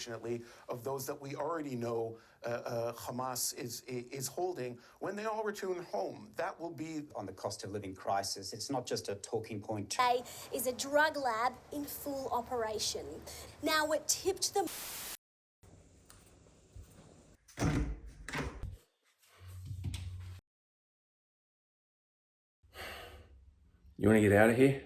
unfortunately, of those that we already know Hamas is holding when they all return home. That will be on the cost of living crisis. It's not just a talking point. Today is a drug lab in full operation. Now we're tipped the... You want to get out of here?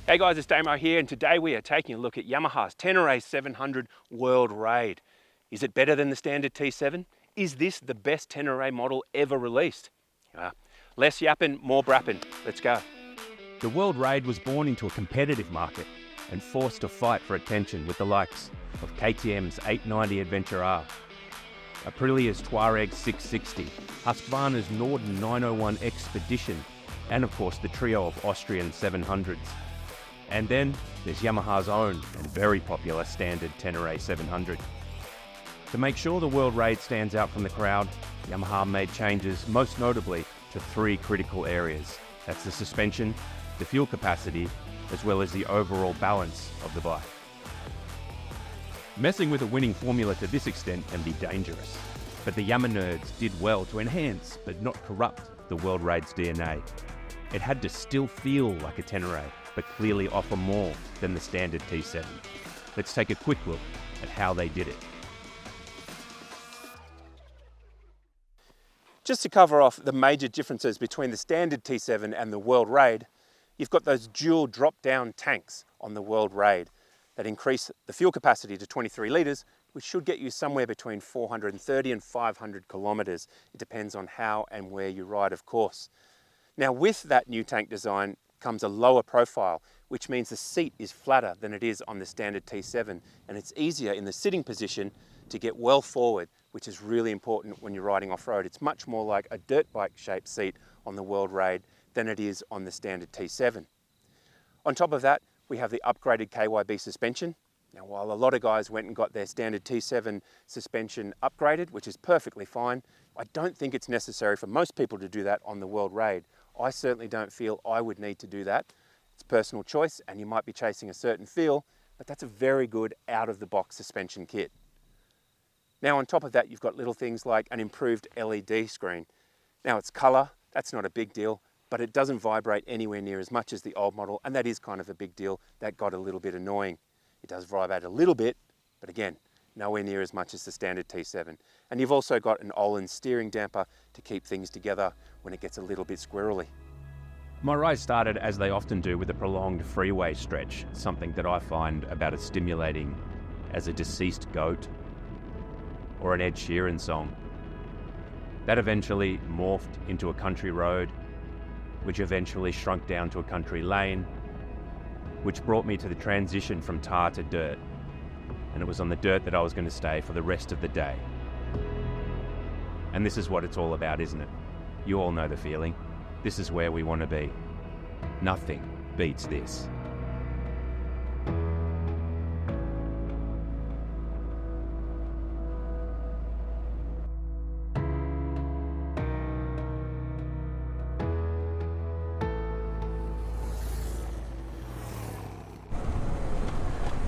Hey guys, it's Damo here, and today we are taking a look at Yamaha's Tenere 700 World Raid. Is it better than the standard T7? Is this the best Tenere model ever released? Less yapping, more brapping. Let's go. The World Raid was born into a competitive market and forced to fight for attention with the likes of KTM's 890 Adventure R, Aprilia's Touareg 660, Husqvarna's Norden 901 Expedition, and of course the trio of Austrian 700s. And then there's Yamaha's own and very popular standard Tenere 700. To make sure the World Raid stands out from the crowd, Yamaha made changes most notably to three critical areas. That's the suspension, the fuel capacity, as well as the overall balance of the bike. Messing with a winning formula to this extent can be dangerous, but the Yama nerds did well to enhance but not corrupt the World Raid's DNA. It had to still feel like a Tenere, but clearly offer more than the standard T7. Let's take a quick look at how they did it. Just to cover off the major differences between the standard T7 and the World Raid, you've got those dual drop-down tanks on the World Raid that increase the fuel capacity to 23 litres, which should get you somewhere between 430 and 500 kilometres. It depends on how and where you ride, of course. Now, with that new tank design comes a lower profile, which means the seat is flatter than it is on the standard T7, and it's easier in the sitting position to get well forward, which is really important when you're riding off-road. It's much more like a dirt bike shaped seat on the World Raid than it is on the standard T7. On top of that, we have the upgraded KYB suspension. Now, while a lot of guys went and got their standard T7 suspension upgraded, which is perfectly fine, I don't think it's necessary for most people to do that on the World Raid. I certainly don't feel I would need to do that. It's personal choice, and you might be chasing a certain feel, but that's a very good out-of-the-box suspension kit. Now, on top of that, you've got little things like an improved LED screen. Now, it's colour, that's not a big deal, but it doesn't vibrate anywhere near as much as the old model, and that is kind of a big deal. That got a little bit annoying. It does vibrate a little bit, but again, nowhere near as much as the standard T7. And you've also got an Olin steering damper to keep things together when it gets a little bit squirrely. My ride started, as they often do, with a prolonged freeway stretch, something that I find about as stimulating as a deceased goat or an Ed Sheeran song. That eventually morphed into a country road, which eventually shrunk down to a country lane, which brought me to the transition from tar to dirt. And it was on the dirt that I was going to stay for the rest of the day. And this is what it's all about, isn't it? You all know the feeling. This is where we want to be. Nothing beats this.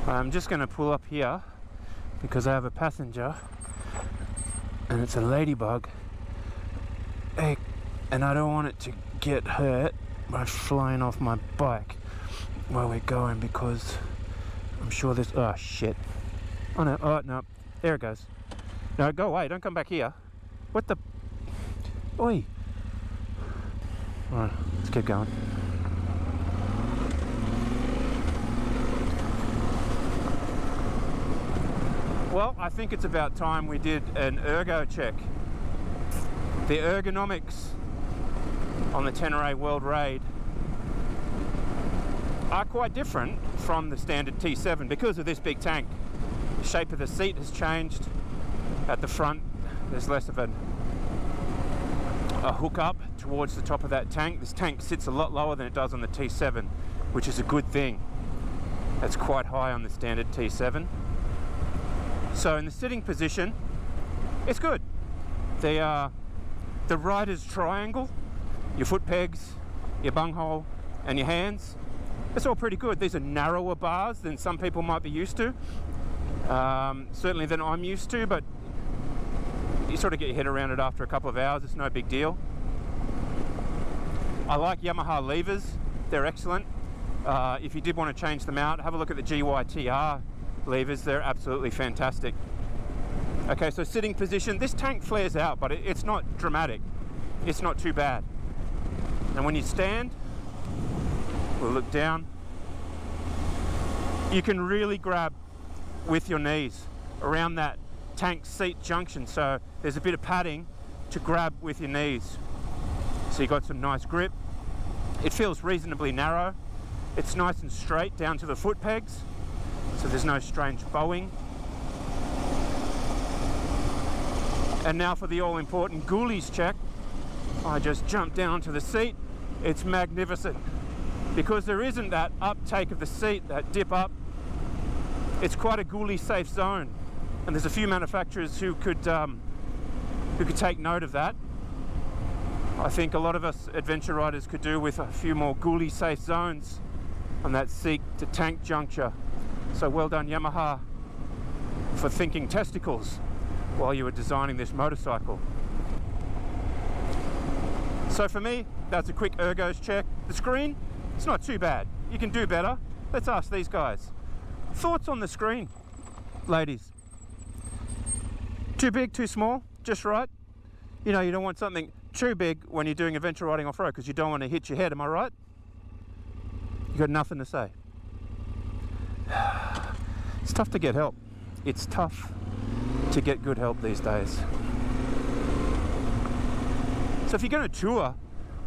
I'm just going to pull up here because I have a passenger and it's a ladybug, and I don't want it to get hurt by flying off my bike while we're going, because I'm sure there's... oh shit. Oh no, oh no, there it goes. No, go away, don't come back here. What the... oi. Alright, let's keep going. Well, I think it's about time we did an ergo check. The ergonomics on the Tenere World Raid are quite different from the standard T7 because of this big tank. The shape of the seat has changed. At the front, there's less of an a hook up towards the top of that tank. This tank sits a lot lower than it does on the T7, which is a good thing. It's quite high on the standard T7. So in the sitting position, it's good. The rider's triangle, your foot pegs, your bunghole, and your hands, it's all pretty good. These are narrower bars than some people might be used to. Certainly than I'm used to, but you sort of get your head around it after a couple of hours. It's no big deal. I like Yamaha levers. They're excellent. If you did want to change them out, have a look at the GYTR levers. They're absolutely fantastic. Okay, so sitting position. This tank flares out, but it's not dramatic. It's not too bad. And when you stand, we'll look down. You can really grab with your knees around that tank seat junction. So there's a bit of padding to grab with your knees. So you've got some nice grip. It feels reasonably narrow. It's nice and straight down to the foot pegs, so there's no strange bowing. And now for the all-important ghoulies check. I just jumped down to the seat. It's magnificent. Because there isn't that uptake of the seat, that dip up, it's quite a ghoulie safe zone. And there's a few manufacturers who could take note of that. I think a lot of us adventure riders could do with a few more ghoulie safe zones on that seat to tank juncture. So well done Yamaha for thinking testicles while you were designing this motorcycle. So for me, that's a quick ergos check. The screen, it's not too bad. You can do better. Let's ask these guys. Thoughts on the screen, ladies? Too big, too small, just right? You know, you don't want something too big when you're doing adventure riding off-road because you don't want to hit your head, am I right? You got nothing to say. It's tough to get help. It's tough to get good help these days. So if you're going to tour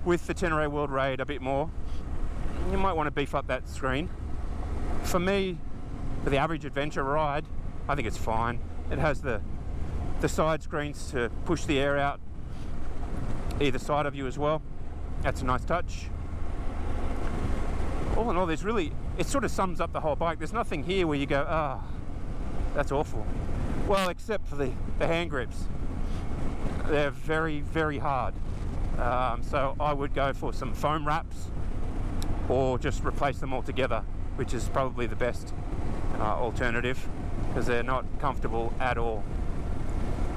with the Tenere World Raid a bit more, you might want to beef up that screen. For me, for the average adventure ride, I think it's fine. It has the side screens to push the air out either side of you as well. That's a nice touch. All in all, there's really, it sort of sums up the whole bike. There's nothing here where you go, ah, that's awful. Well, except for the hand grips. They're very, very hard. So I would go for some foam wraps or just replace them altogether, which is probably the best alternative because they're not comfortable at all.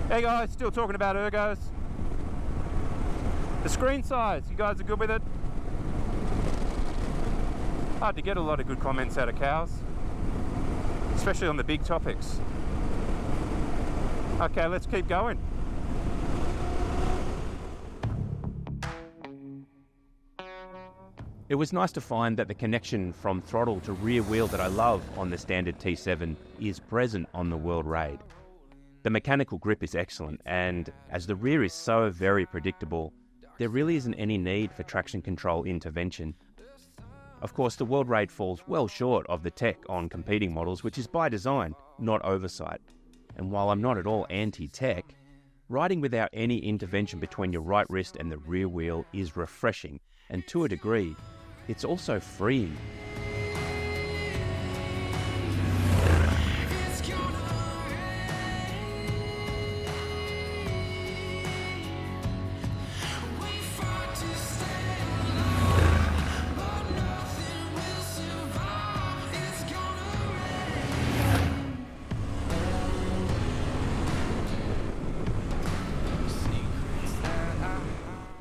Hey guys, still talking about ergos. The screen size, you guys are good with it? Hard to get a lot of good comments out of cows, especially on the big topics. Okay, let's keep going. It was nice to find that the connection from throttle to rear wheel that I love on the standard T7 is present on the World Raid. The mechanical grip is excellent, and as the rear is so very predictable, there really isn't any need for traction control intervention. Of course, the World Raid falls well short of the tech on competing models, which is by design, not oversight. And while I'm not at all anti-tech, riding without any intervention between your right wrist and the rear wheel is refreshing, and to a degree, it's also freeing.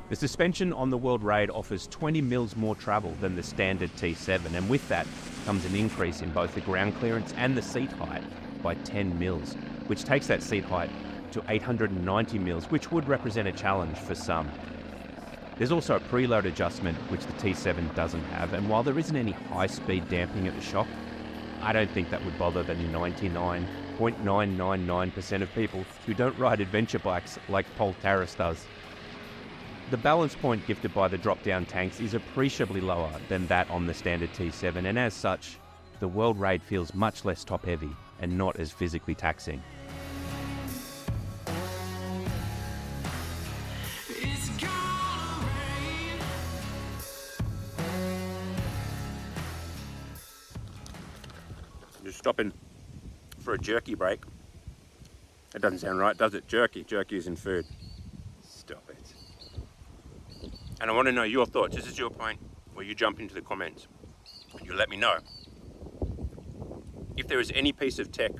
The suspension on the World Raid offers 20 mils more travel than the standard T7, and with that comes an increase in both the ground clearance and the seat height by 10 mils, which takes that seat height to 890 mils, which would represent a challenge for some. There's also a preload adjustment, which the T7 doesn't have, and while there isn't any high-speed damping at the shock, I don't think that would bother the 99.999% of people who don't ride adventure bikes like Pollisport does. The balance point gifted by the drop-down tanks is appreciably lower than that on the standard T7, and as such, the World Raid feels much less top-heavy and not as physically taxing. It's gone. stopping for a jerky break. That doesn't sound right, does it? Jerky. Jerky is in food. Stop it. And I want to know your thoughts. This is your point where you jump into the comments and you let me know. If there is any piece of tech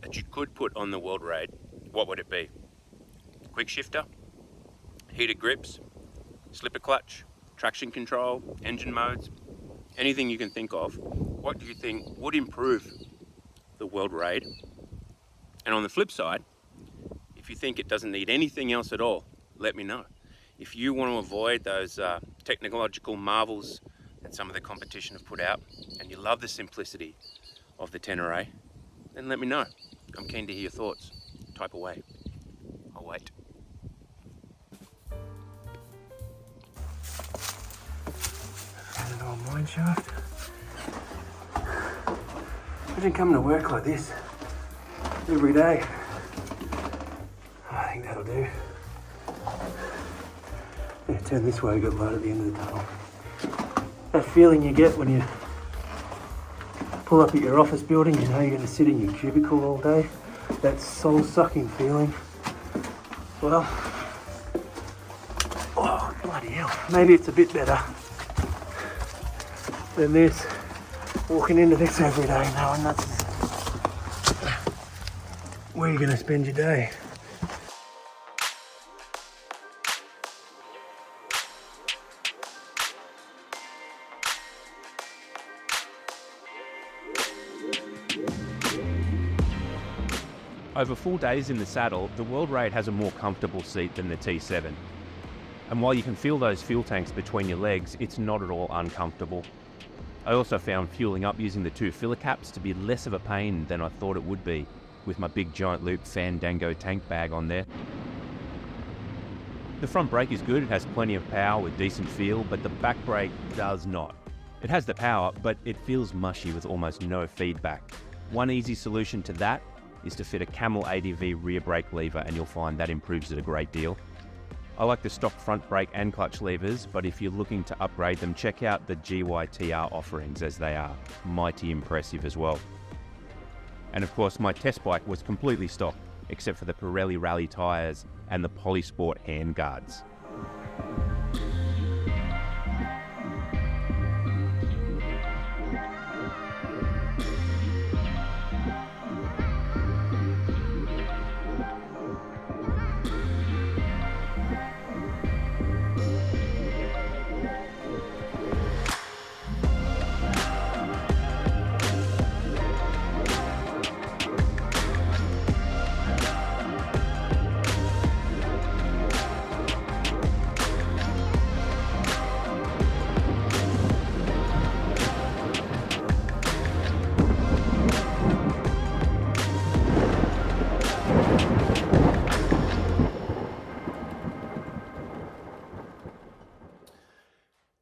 that you could put on the World Raid, what would it be? Quick shifter, heated grips, slipper clutch, traction control, engine modes, anything you can think of. What do you think would improve the World Raid? And on the flip side, if you think it doesn't need anything else at all, let me know. If you want to avoid those technological marvels that some of the competition have put out, and you love the simplicity of the Tenere, then let me know. I'm keen to hear your thoughts. Type away. I'll wait. And an old mine shaft. Imagine coming to work like this every day. I think that'll do. Yeah, turn this way, got light at the end of the tunnel. That feeling you get when you pull up at your office building, you know you're going to sit in your cubicle all day. That soul-sucking feeling. Well, oh bloody hell, maybe it's a bit better than this. Walking into this every day knowing that's where you're going to spend your day. Over 4 days in the saddle, the World Raid has a more comfortable seat than the T7. And while you can feel those fuel tanks between your legs, it's not at all uncomfortable. I also found fueling up using the 2 filler caps to be less of a pain than I thought it would be, with my big giant loop Fandango tank bag on there. The front brake is good, it has plenty of power with decent feel, but the back brake does not. It has the power, but it feels mushy with almost no feedback. One easy solution to that is to fit a Camel ADV rear brake lever, and you'll find that improves it a great deal. I like the stock front brake and clutch levers, but if you're looking to upgrade them, check out the GYTR offerings, as they are mighty impressive as well. And of course, my test bike was completely stock, except for the Pirelli Rally tyres and the Pollisport handguards.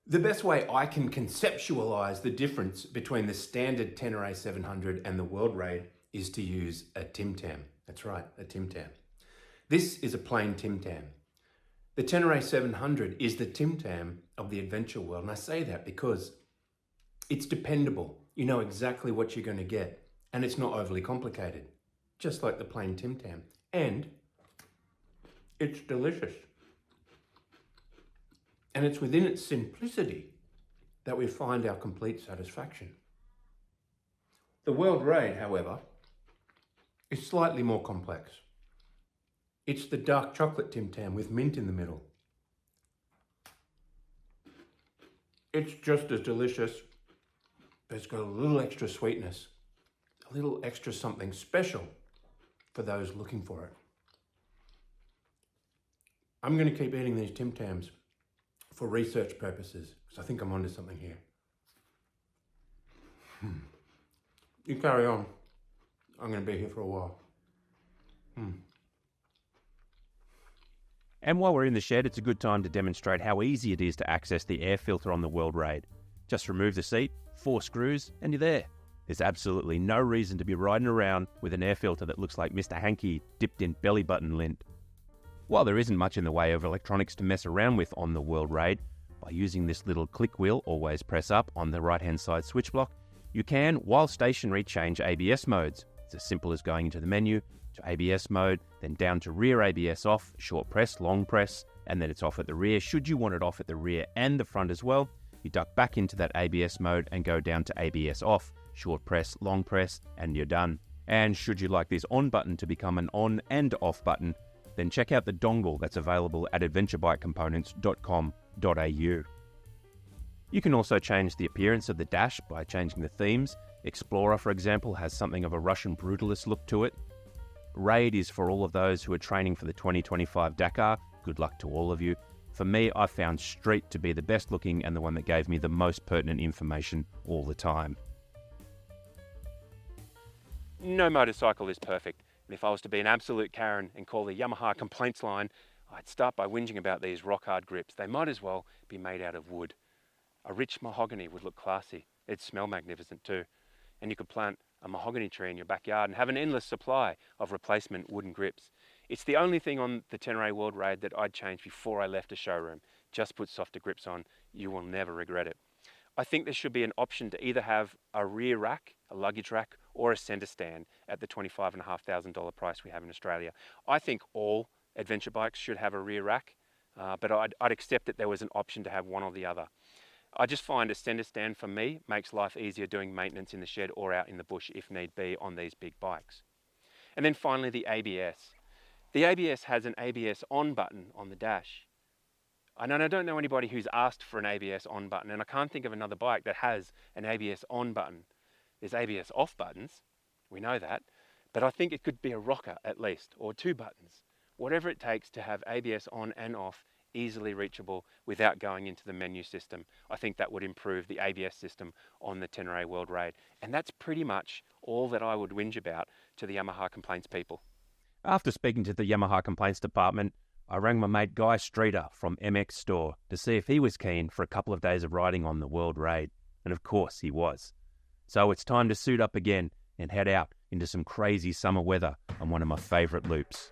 The best way I can conceptualize the difference between the standard Tenere 700 and the World Raid is to use a Tim Tam. That's right, a Tim Tam. This is a plain Tim Tam. The Tenere 700 is the Tim Tam of the adventure world, and I say that because it's dependable. You know exactly what you're going to get, and it's not overly complicated, just like the plain Tim Tam. And it's delicious. And it's within its simplicity that we find our complete satisfaction. The World Raid, however, is slightly more complex. It's the dark chocolate Tim Tam with mint in the middle. It's just as delicious, but it's got a little extra sweetness, a little extra something special for those looking for it. I'm going to keep eating these Tim Tams for research purposes, because I think I'm onto something here. You carry on. I'm going to be here for a while. And while we're in the shed, it's a good time to demonstrate how easy it is to access the air filter on the World Raid. Just remove the seat, 4 screws, and you're there. There's absolutely no reason to be riding around with an air filter that looks like Mr. Hanky dipped in belly button lint. While there isn't much in the way of electronics to mess around with on the World Raid, by using this little click wheel, always press up on the right hand side switch block, You can, while stationary, change ABS modes. It's as simple as going into the menu to ABS mode, then down to rear ABS off, short press, long press, and then it's off at the rear. Should you want it off at the rear and the front as well, you duck back into that ABS mode and go down to ABS off, short press, long press, and you're done. And should you like this on button to become an on and off button, then check out the dongle that's available at adventurebikecomponents.com.au. You can also change the appearance of the dash by changing the themes. Explorer, for example, has something of a Russian brutalist look to it. Raid is for all of those who are training for the 2025 Dakar. Good luck to all of you. For me, I found Street to be the best looking and the one that gave me the most pertinent information all the time. No motorcycle is perfect, and if I was to be an absolute Karen and call the Yamaha complaints line, I'd start by whinging about these rock hard grips. They might as well be made out of wood. A rich mahogany would look classy. It'd smell magnificent too. And you could plant a mahogany tree in your backyard and have an endless supply of replacement wooden grips. It's the only thing on the Tenere World Raid that I'd change before I left a showroom. Just put softer grips on. You will never regret it. I think there should be an option to either have a rear rack, a luggage rack, or a centre stand at the $25,500 price we have in Australia. I think all adventure bikes should have a rear rack, but I'd accept that there was an option to have one or the other. I just find a centre stand for me makes life easier doing maintenance in the shed or out in the bush if need be on these big bikes. And then finally the ABS. The ABS has an ABS on button on the dash. I don't know anybody who's asked for an ABS on button, and I can't think of another bike that has an ABS on button. There's ABS off buttons, we know that, but I think it could be a rocker at least, or two buttons. Whatever it takes to have ABS on and off easily reachable without going into the menu system. I think that would improve the ABS system on the Tenere World Raid. And that's pretty much all that I would whinge about to the Yamaha complaints people. After speaking to the Yamaha complaints department, I rang my mate Guy Streeter from MX Store to see if he was keen for a couple of days of riding on the World Raid. And of course he was. So it's time to suit up again and head out into some crazy summer weather on one of my favourite loops.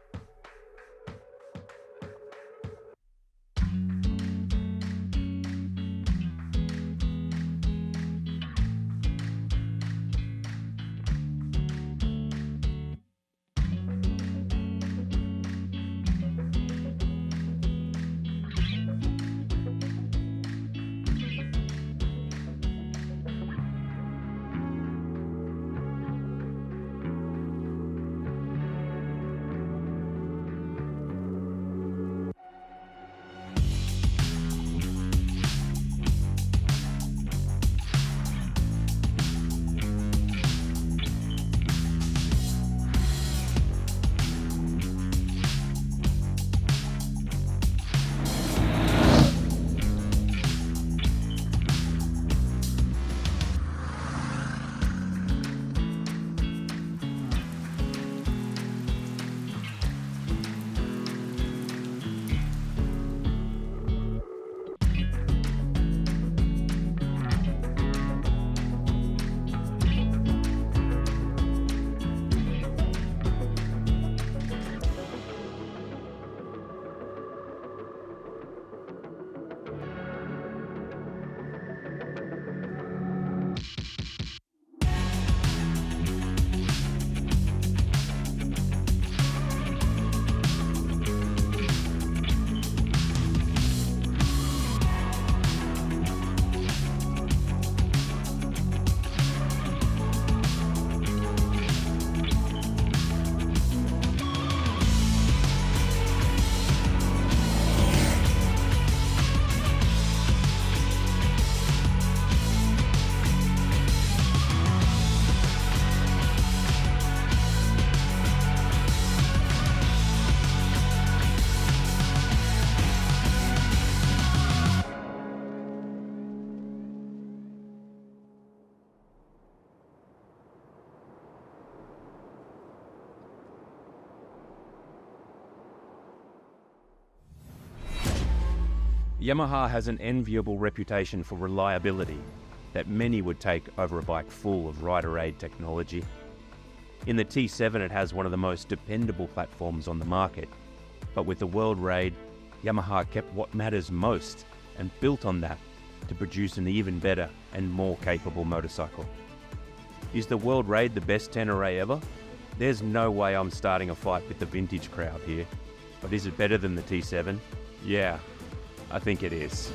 Yamaha has an enviable reputation for reliability that many would take over a bike full of rider aid technology. In the T7 it has one of the most dependable platforms on the market, but with the World Raid, Yamaha kept what matters most and built on that to produce an even better and more capable motorcycle. Is the World Raid the best Tenere ever? There's no way I'm starting a fight with the vintage crowd here. But is it better than the T7? Yeah, I think it is.